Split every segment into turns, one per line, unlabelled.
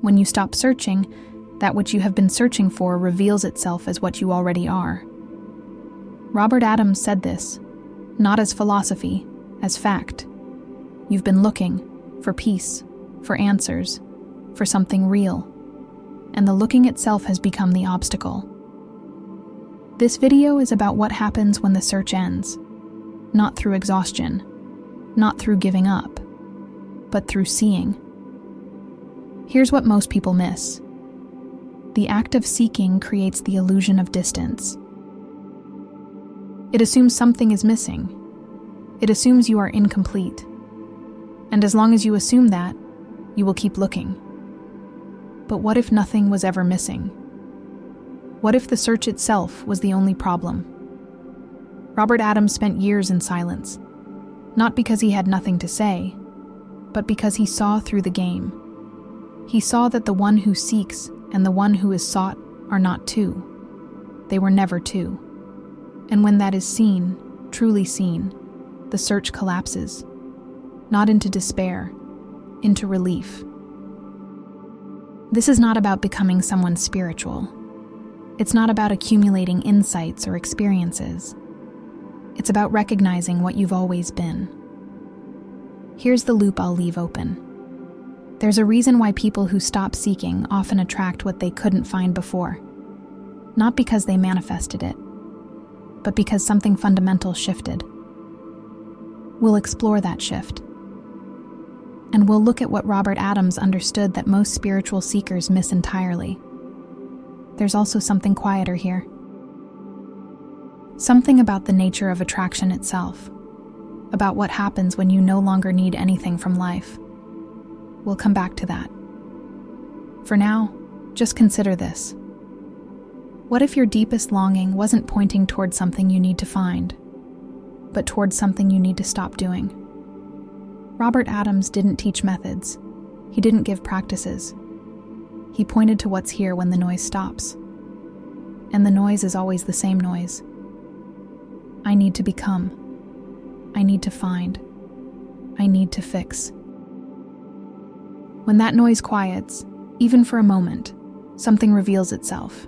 when you stop searching, that which you have been searching for reveals itself as what you already are. Robert Adams said this, not as philosophy, as fact. You've been looking for peace, for answers, for something real, and the looking itself has become the obstacle. This video is about what happens when the search ends, not through exhaustion, not through giving up, but through seeing. Here's what most people miss. The act of seeking creates the illusion of distance. It assumes something is missing. It assumes you are incomplete. And as long as you assume that, you will keep looking. But what if nothing was ever missing? What if the search itself was the only problem? Robert Adams spent years in silence, not because he had nothing to say, but because he saw through the game. He saw that the one who seeks and the one who is sought are not two. They were never two. And when that is seen, truly seen, the search collapses, not into despair, into relief. This is not about becoming someone spiritual. It's not about accumulating insights or experiences. It's about recognizing what you've always been. Here's the loop I'll leave open. There's a reason why people who stop seeking often attract what they couldn't find before. Not because they manifested it, but because something fundamental shifted. We'll explore that shift. And we'll look at what Robert Adams understood that most spiritual seekers miss entirely. There's also something quieter here. Something about the nature of attraction itself, about what happens when you no longer need anything from life. We'll come back to that. For now, just consider this. What if your deepest longing wasn't pointing toward something you need to find, but toward something you need to stop doing? Robert Adams didn't teach methods. He didn't give practices. He pointed to what's here when the noise stops. And the noise is always the same noise. I need to become. I need to find. I need to fix. When that noise quiets, even for a moment, something reveals itself.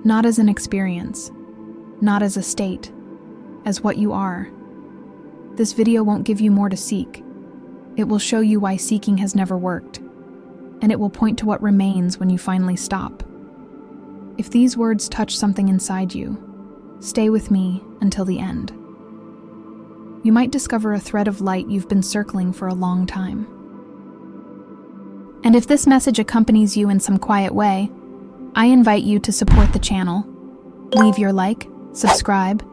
Not as an experience, not as a state, as what you are. This video won't give you more to seek. It will show you why seeking has never worked, and it will point to what remains when you finally stop. If these words touch something inside you, stay with me until the end. You might discover a thread of light you've been circling for a long time. And if this message accompanies you in some quiet way, I invite you to support the channel. Leave your like, subscribe,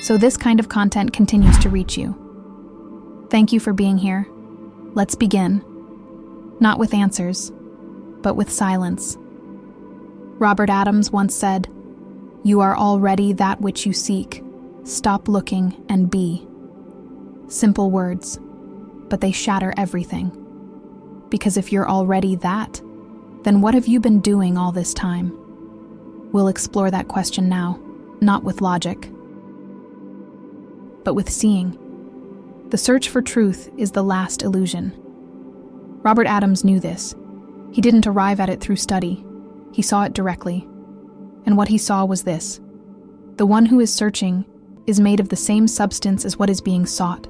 so this kind of content continues to reach you. Thank you for being here. Let's begin. Not with answers, but with silence. Robert Adams once said, "You are already that which you seek. Stop looking and be." Simple words, but they shatter everything. Because if you're already that, then what have you been doing all this time? We'll explore that question now, not with logic, but with seeing. The search for truth is the last illusion. Robert Adams knew this. He didn't arrive at it through study. He saw it directly. And what he saw was this. The one who is searching is made of the same substance as what is being sought.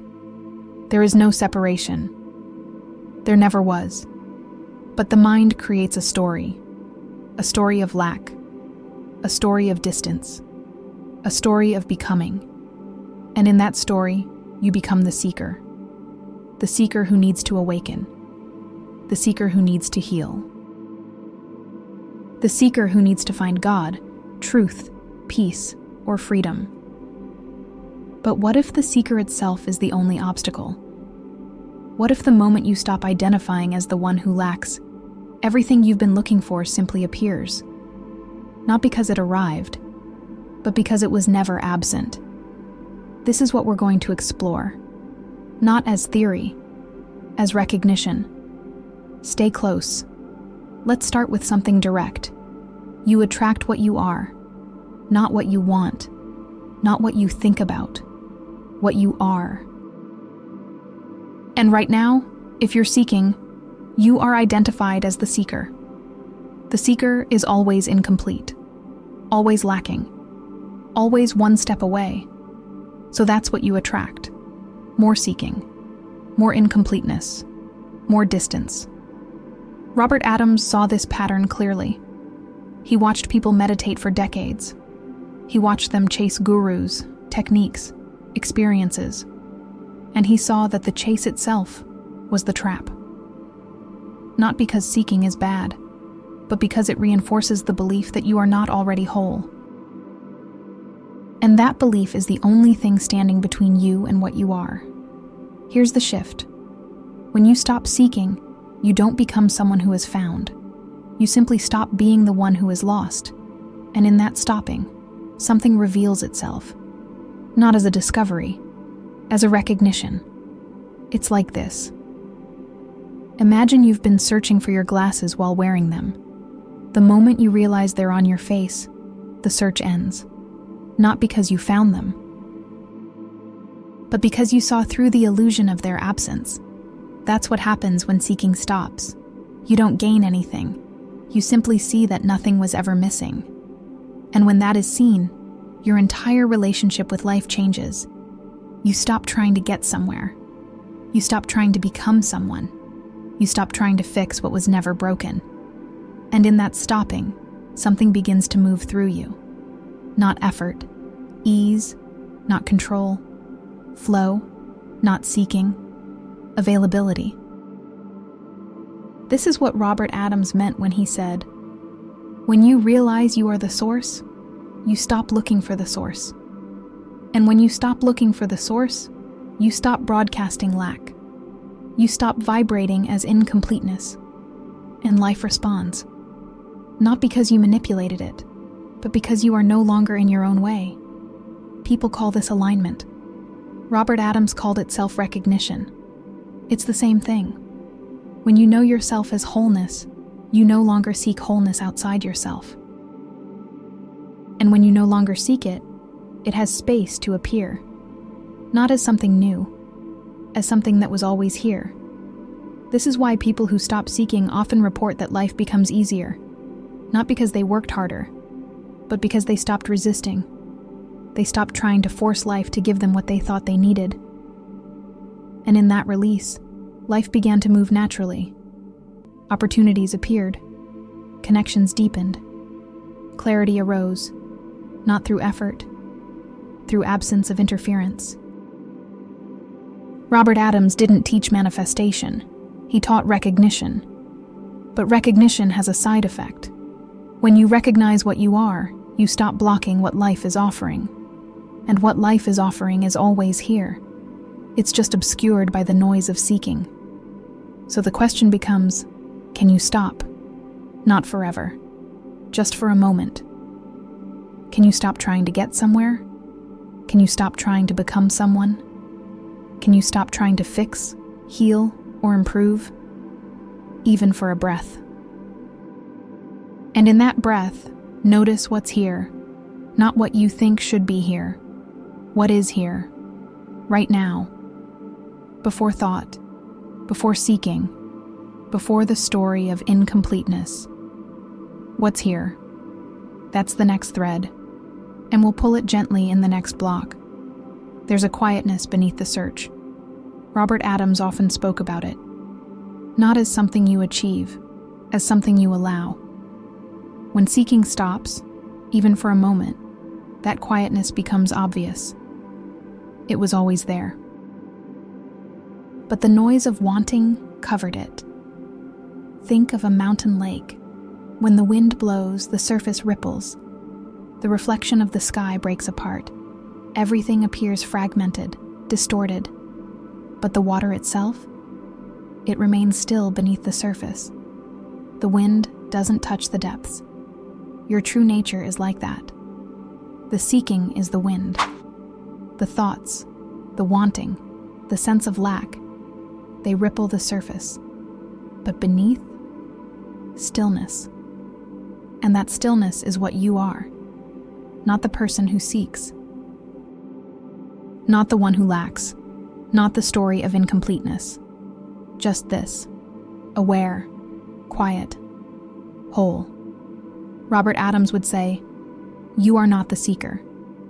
There is no separation. There never was. But the mind creates a story of lack, a story of distance, a story of becoming. And in that story, you become the seeker who needs to awaken, the seeker who needs to heal, the seeker who needs to find God, truth, peace, or freedom. But what if the seeker itself is the only obstacle? What if the moment you stop identifying as the one who lacks, everything you've been looking for simply appears? Not because it arrived, but because it was never absent. This is what we're going to explore. Not as theory, as recognition. Stay close. Let's start with something direct. You attract what you are, not what you want, not what you think about, what you are. And right now, if you're seeking, you are identified as the seeker. The seeker is always incomplete, always lacking, always one step away. So that's what you attract. More seeking, more incompleteness, more distance. Robert Adams saw this pattern clearly. He watched people meditate for decades. He watched them chase gurus, techniques, experiences, and he saw that the chase itself was the trap. Not because seeking is bad, but because it reinforces the belief that you are not already whole. And that belief is the only thing standing between you and what you are. Here's the shift. When you stop seeking, you don't become someone who is found. You simply stop being the one who is lost. And in that stopping, something reveals itself. Not as a discovery, as a recognition. It's like this. Imagine you've been searching for your glasses while wearing them. The moment you realize they're on your face, the search ends. Not because you found them, but because you saw through the illusion of their absence. That's what happens when seeking stops. You don't gain anything. You simply see that nothing was ever missing. And when that is seen, your entire relationship with life changes. You stop trying to get somewhere. You stop trying to become someone. You stop trying to fix what was never broken. And in that stopping, something begins to move through you. Not effort, ease, not control, flow, not seeking, availability. This is what Robert Adams meant when he said, "When you realize you are the source, you stop looking for the source. And when you stop looking for the source, you stop broadcasting lack. You stop vibrating as incompleteness. And life responds. Not because you manipulated it, but because you are no longer in your own way. People call this alignment. Robert Adams called it self-recognition. It's the same thing. When you know yourself as wholeness, you no longer seek wholeness outside yourself. And when you no longer seek it, it has space to appear. Not as something new, as something that was always here. This is why people who stop seeking often report that life becomes easier. Not because they worked harder, but because they stopped resisting. They stopped trying to force life to give them what they thought they needed. And in that release, life began to move naturally. Opportunities appeared. Connections deepened. Clarity arose, not through effort, through absence of interference. Robert Adams didn't teach manifestation. He taught recognition. But recognition has a side effect. When you recognize what you are, you stop blocking what life is offering. And what life is offering is always here. It's just obscured by the noise of seeking. So the question becomes, can you stop? Not forever. Just for a moment. Can you stop trying to get somewhere? Can you stop trying to become someone? Can you stop trying to fix, heal, or improve? Even for a breath. And in that breath, notice what's here, not what you think should be here. What is here, right now, before thought, before seeking, before the story of incompleteness. What's here? That's the next thread, and we'll pull it gently in the next block. There's a quietness beneath the search. Robert Adams often spoke about it. Not as something you achieve, as something you allow. When seeking stops, even for a moment, that quietness becomes obvious. It was always there. But the noise of wanting covered it. Think of a mountain lake. When the wind blows, the surface ripples. The reflection of the sky breaks apart. Everything appears fragmented, distorted. But the water itself? It remains still beneath the surface. The wind doesn't touch the depths. Your true nature is like that. The seeking is the wind. The thoughts, the wanting, the sense of lack, they ripple the surface. But beneath, stillness. And that stillness is what you are. Not the person who seeks. Not the one who lacks. Not the story of incompleteness. Just this. Aware, quiet, whole. Robert Adams would say, "You are not the seeker.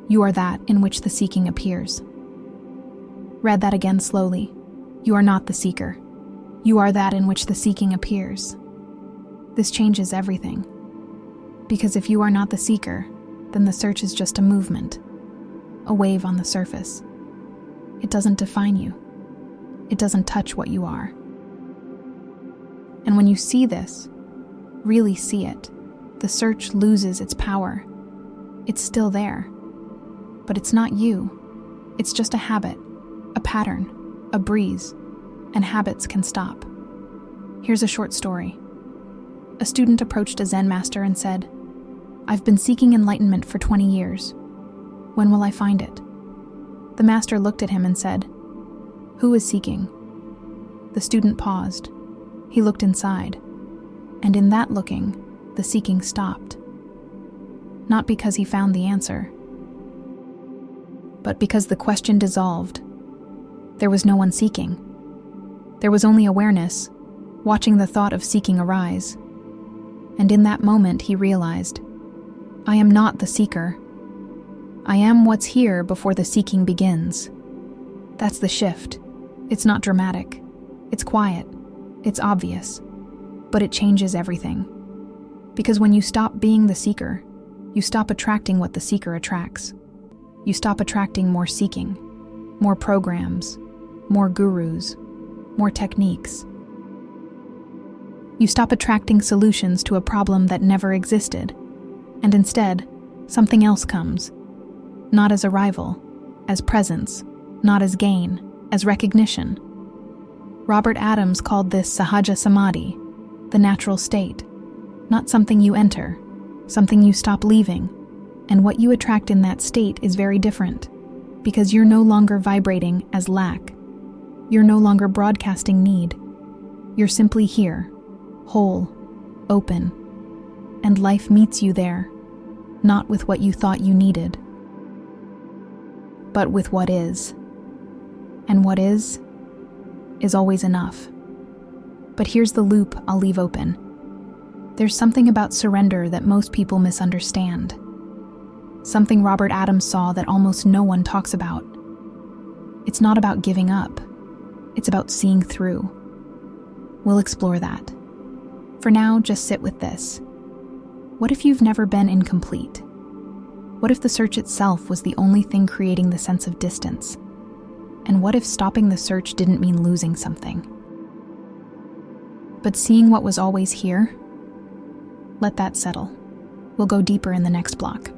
You are that in which the seeking appears." Read that again slowly. You are not the seeker. You are that in which the seeking appears. This changes everything. Because if you are not the seeker, then the search is just a movement, a wave on the surface. It doesn't define you. It doesn't touch what you are. And when you see this, really see it, the search loses its power. It's still there, but it's not you. It's just a habit, a pattern, a breeze, and habits can stop. Here's a short story. A student approached a Zen master and said, "I've been seeking enlightenment for 20 years. When will I find it?" The master looked at him and said, "Who is seeking?" The student paused. He looked inside, and in that looking, the seeking stopped. Not because he found the answer, but because the question dissolved. There was no one seeking. There was only awareness, watching the thought of seeking arise. And in that moment, he realized, I am not the seeker. I am what's here before the seeking begins. That's the shift. It's not dramatic. It's quiet. It's obvious. But it changes everything. Because when you stop being the seeker, you stop attracting what the seeker attracts. You stop attracting more seeking, more programs, more gurus, more techniques. You stop attracting solutions to a problem that never existed, and instead, something else comes. Not as arrival, as presence, not as gain, as recognition. Robert Adams called this sahaja samadhi, the natural state, not something you enter, something you stop leaving, and what you attract in that state is very different, because you're no longer vibrating as lack. You're no longer broadcasting need. You're simply here, whole, open, and life meets you there, not with what you thought you needed, but with what is. And what is always enough. But here's the loop I'll leave open. There's something about surrender that most people misunderstand. Something Robert Adams saw that almost no one talks about. It's not about giving up. It's about seeing through. We'll explore that. For now, just sit with this. What if you've never been incomplete? What if the search itself was the only thing creating the sense of distance? And what if stopping the search didn't mean losing something, but seeing what was always here? Let that settle. We'll go deeper in the next block.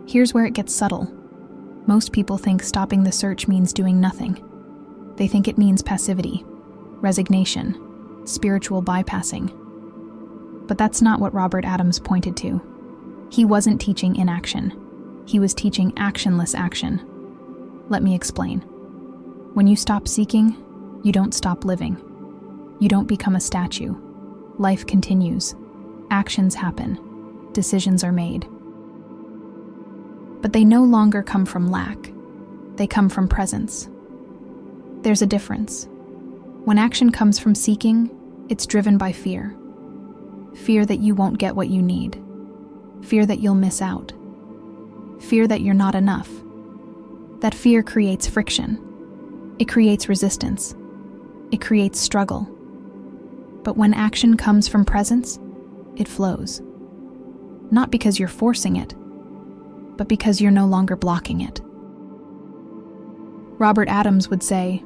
Here's where it gets subtle. Most people think stopping the search means doing nothing. They think it means passivity, resignation, spiritual bypassing. But that's not what Robert Adams pointed to. He wasn't teaching inaction. He was teaching actionless action. Let me explain. When you stop seeking, you don't stop living. You don't become a statue. Life continues. Actions happen. Decisions are made. But they no longer come from lack. They come from presence. There's a difference. When action comes from seeking, it's driven by fear. Fear that you won't get what you need. Fear that you'll miss out. Fear that you're not enough. That fear creates friction. It creates resistance. It creates struggle. But when action comes from presence, it flows. Not because you're forcing it, but because you're no longer blocking it. Robert Adams would say,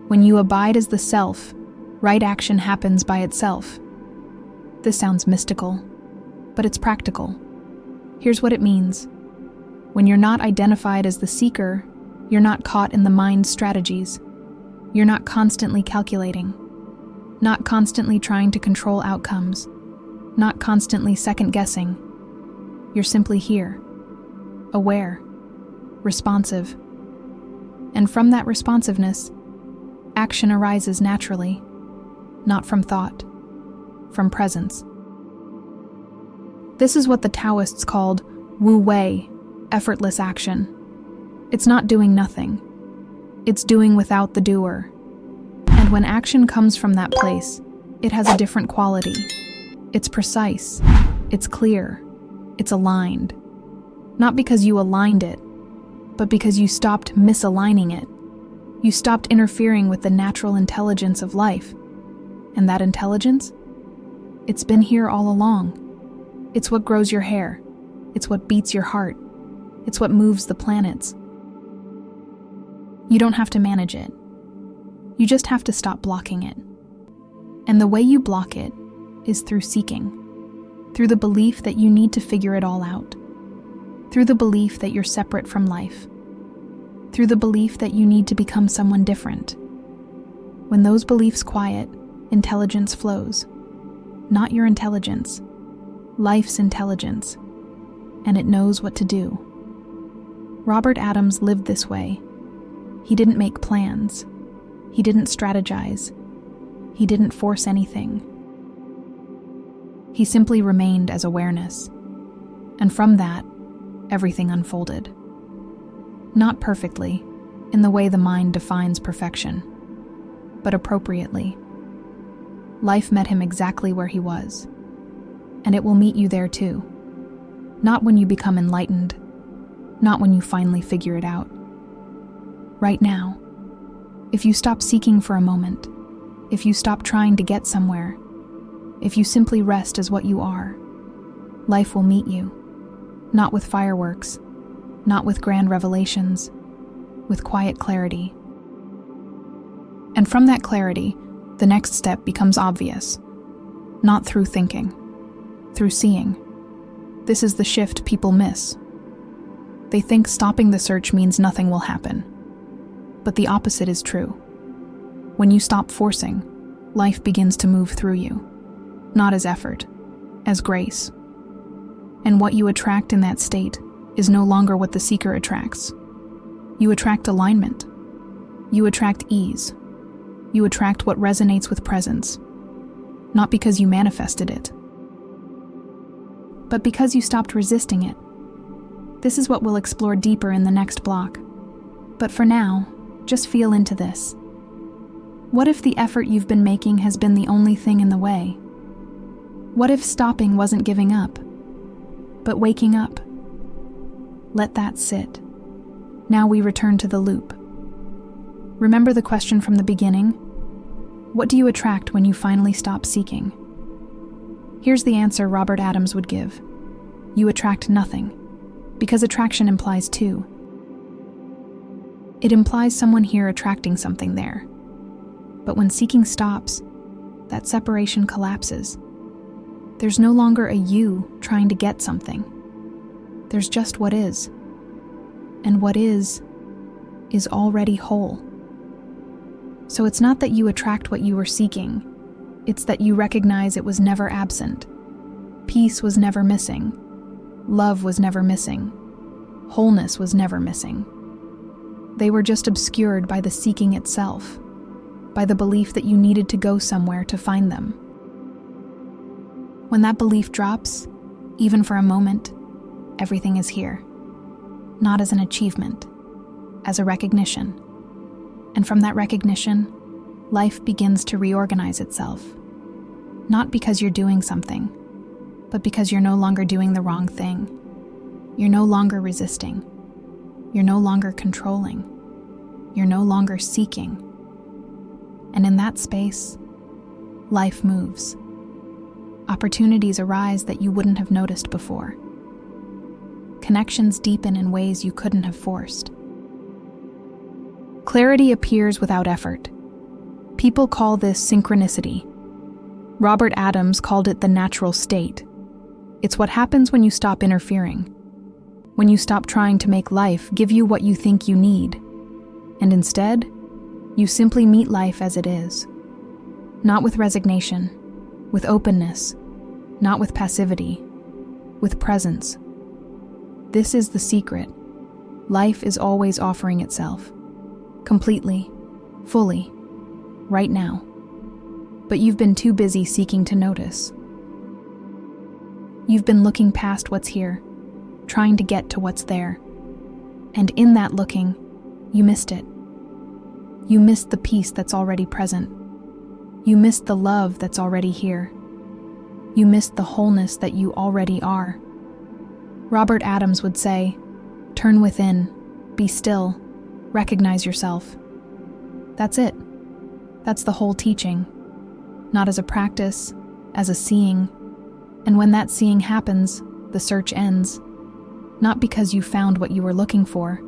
when you abide as the self, right action happens by itself. This sounds mystical, but it's practical. Here's what it means. When you're not identified as the seeker, you're not caught in the mind's strategies. You're not constantly calculating, not constantly trying to control outcomes, not constantly second-guessing. You're simply here, aware, responsive. And from that responsiveness, action arises naturally, not from thought, from presence. This is what the Taoists called Wu Wei, effortless action. It's not doing nothing. It's doing without the doer. And when action comes from that place, it has a different quality. It's precise. It's clear. It's aligned. Not because you aligned it, but because you stopped misaligning it. You stopped interfering with the natural intelligence of life. And that intelligence? It's been here all along. It's what grows your hair. It's what beats your heart. It's what moves the planets. You don't have to manage it. You just have to stop blocking it. And the way you block it is through seeking. Through the belief that you need to figure it all out. Through the belief that you're separate from life. Through the belief that you need to become someone different. When those beliefs quiet, intelligence flows. Not your intelligence, life's intelligence, and it knows what to do. Robert Adams lived this way. He didn't make plans. He didn't strategize. He didn't force anything. He simply remained as awareness. And from that, everything unfolded. Not perfectly, in the way the mind defines perfection, but appropriately. Life met him exactly where he was, and it will meet you there too. Not when you become enlightened, not when you finally figure it out. Right now, if you stop seeking for a moment, if you stop trying to get somewhere, if you simply rest as what you are, life will meet you, not with fireworks, not with grand revelations, with quiet clarity. And from that clarity, the next step becomes obvious, not through thinking, through seeing. This is the shift people miss. They think stopping the search means nothing will happen. But the opposite is true. When you stop forcing, life begins to move through you, not as effort, as grace. And what you attract in that state is no longer what the seeker attracts. You attract alignment. You attract ease. You attract what resonates with presence, not because you manifested it, but because you stopped resisting it. This is what we'll explore deeper in the next block. But for now, just feel into this. What if the effort you've been making has been the only thing in the way? What if stopping wasn't giving up, but waking up? Let that sit. Now we return to the loop. Remember the question from the beginning? What do you attract when you finally stop seeking? Here's the answer Robert Adams would give. You attract nothing, because attraction implies two. It implies someone here attracting something there. But when seeking stops, that separation collapses. There's no longer a you trying to get something. There's just what is. And what is already whole. So it's not that you attract what you were seeking, it's that you recognize it was never absent. Peace was never missing. Love was never missing. Wholeness was never missing. They were just obscured by the seeking itself, by the belief that you needed to go somewhere to find them. When that belief drops, even for a moment, everything is here. Not as an achievement, as a recognition. And from that recognition, life begins to reorganize itself. Not because you're doing something, but because you're no longer doing the wrong thing. You're no longer resisting. You're no longer controlling. You're no longer seeking. And in that space, life moves. Opportunities arise that you wouldn't have noticed before. Connections deepen in ways you couldn't have forced. Clarity appears without effort. People call this synchronicity. Robert Adams called it the natural state. It's what happens when you stop interfering, when you stop trying to make life give you what you think you need, and instead, you simply meet life as it is. Not with resignation, with openness, not with passivity, with presence. This is the secret. Life is always offering itself. Completely, fully, right now. But you've been too busy seeking to notice. You've been looking past what's here, trying to get to what's there. And in that looking, you missed it. You missed the peace that's already present. You missed the love that's already here. You missed the wholeness that you already are. Robert Adams would say, "Turn within, be still, recognize yourself." That's it. That's the whole teaching. Not as a practice, as a seeing. And when that seeing happens, the search ends. Not because you found what you were looking for,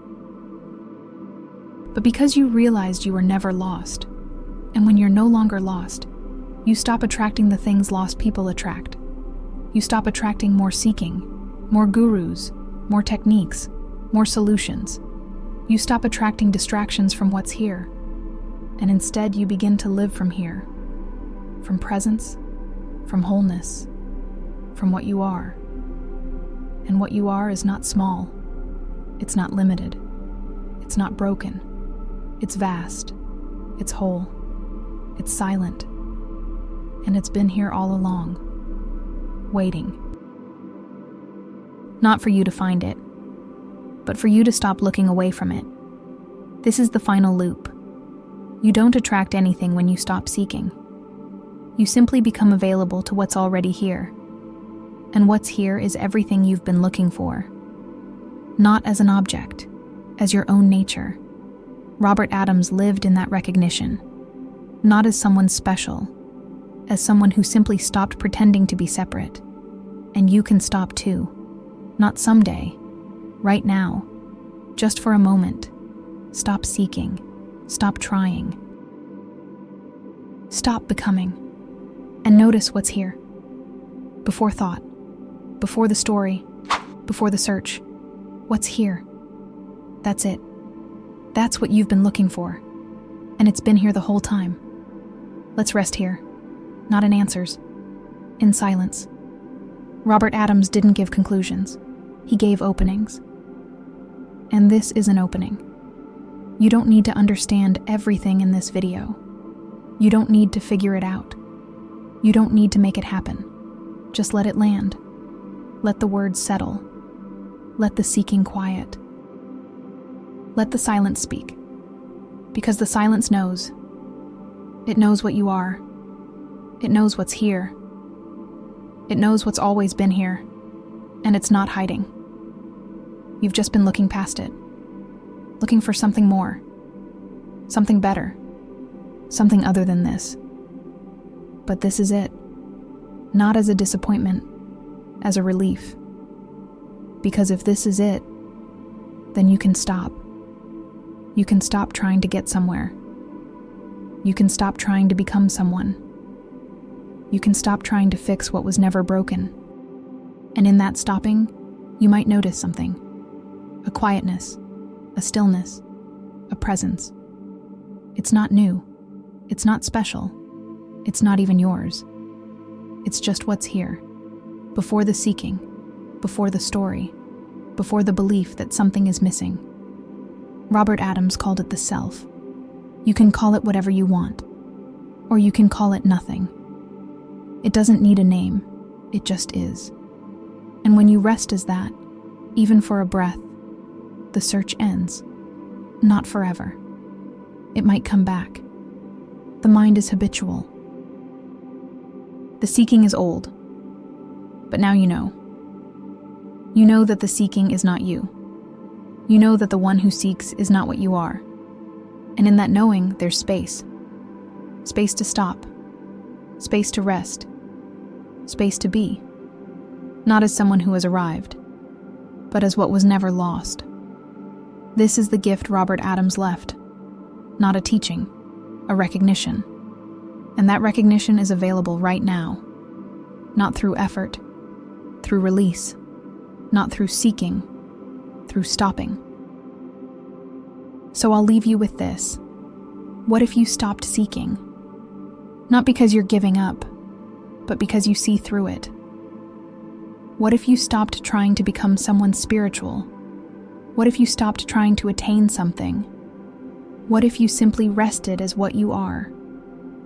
but because you realized you were never lost. And when you're no longer lost, you stop attracting the things lost people attract. You stop attracting more seeking, more gurus, more techniques, more solutions. You stop attracting distractions from what's here, and instead you begin to live from here, from presence, from wholeness, from what you are. And what you are is not small. It's not limited. It's not broken. It's vast. It's whole. It's silent. And it's been here all along, waiting. Not for you to find it, but for you to stop looking away from it. This is the final loop. You don't attract anything when you stop seeking. You simply become available to what's already here. And what's here is everything you've been looking for. Not as an object, as your own nature. Robert Adams lived in that recognition. Not as someone special, as someone who simply stopped pretending to be separate. And you can stop too. Not someday, right now, just for a moment. Stop seeking, stop trying. Stop becoming, and notice what's here. Before thought, before the story, before the search, what's here? That's it. That's what you've been looking for, and it's been here the whole time. Let's rest here, not in answers, in silence. Robert Adams didn't give conclusions. He gave openings. And this is an opening. You don't need to understand everything in this video. You don't need to figure it out. You don't need to make it happen. Just let it land. Let the words settle. Let the seeking quiet. Let the silence speak. Because the silence knows. It knows what you are. It knows what's here. It knows what's always been here. And it's not hiding. You've just been looking past it. Looking for something more. Something better. Something other than this. But this is it. Not as a disappointment, as a relief. Because if this is it, then you can stop. You can stop trying to get somewhere. You can stop trying to become someone. You can stop trying to fix what was never broken. And in that stopping, you might notice something. A quietness, a stillness, a presence. It's not new. It's not special. It's not even yours. It's just what's here. Before the seeking, before the story, before the belief that something is missing. Robert Adams called it the self. You can call it whatever you want, or you can call it nothing. It doesn't need a name, it just is. And when you rest as that, even for a breath, the search ends. Not forever. It might come back. The mind is habitual. The seeking is old, but now you know. You know that the seeking is not you. You know that the one who seeks is not what you are. And in that knowing, there's space. Space to stop. Space to rest. Space to be. Not as someone who has arrived, but as what was never lost. This is the gift Robert Adams left. Not a teaching, a recognition. And that recognition is available right now. Not through effort, through release, not through seeking, through stopping. So I'll leave you with this. What if you stopped seeking? Not because you're giving up, but because you see through it. What if you stopped trying to become someone spiritual? What if you stopped trying to attain something? What if you simply rested as what you are,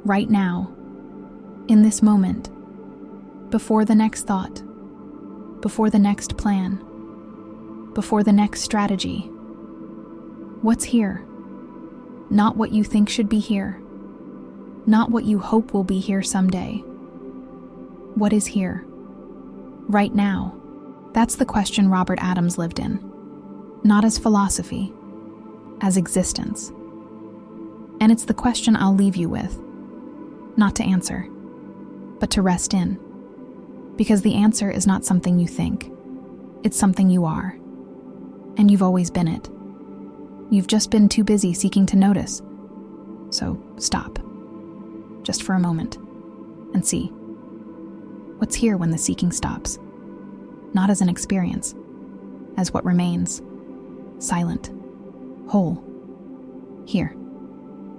right now, in this moment, before the next thought, before the next plan, before the next strategy? What's here? Not what you think should be here, not what you hope will be here someday, What is here? Right now? That's the question Robert Adams lived in. Not as philosophy, as existence. And it's the question I'll leave you with. Not to answer, but to rest in. Because the answer is not something you think. It's something you are. And you've always been it. You've just been too busy seeking to notice. So stop. Just for a moment. And see. What's here when the seeking stops? Not as an experience. As what remains. Silent. Whole. Here.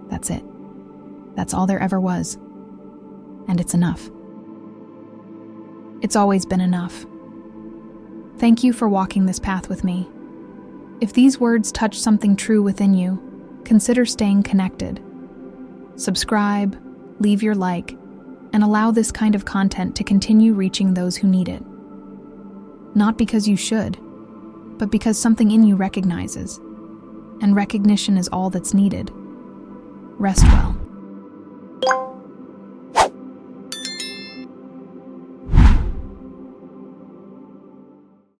That's it. That's all there ever was. And it's enough. It's always been enough. Thank you for walking this path with me. If these words touch something true within you, consider staying connected. Subscribe, leave your like, and allow this kind of content to continue reaching those who need it. Not because you should, but because something in you recognizes, and recognition is all that's needed. Rest well.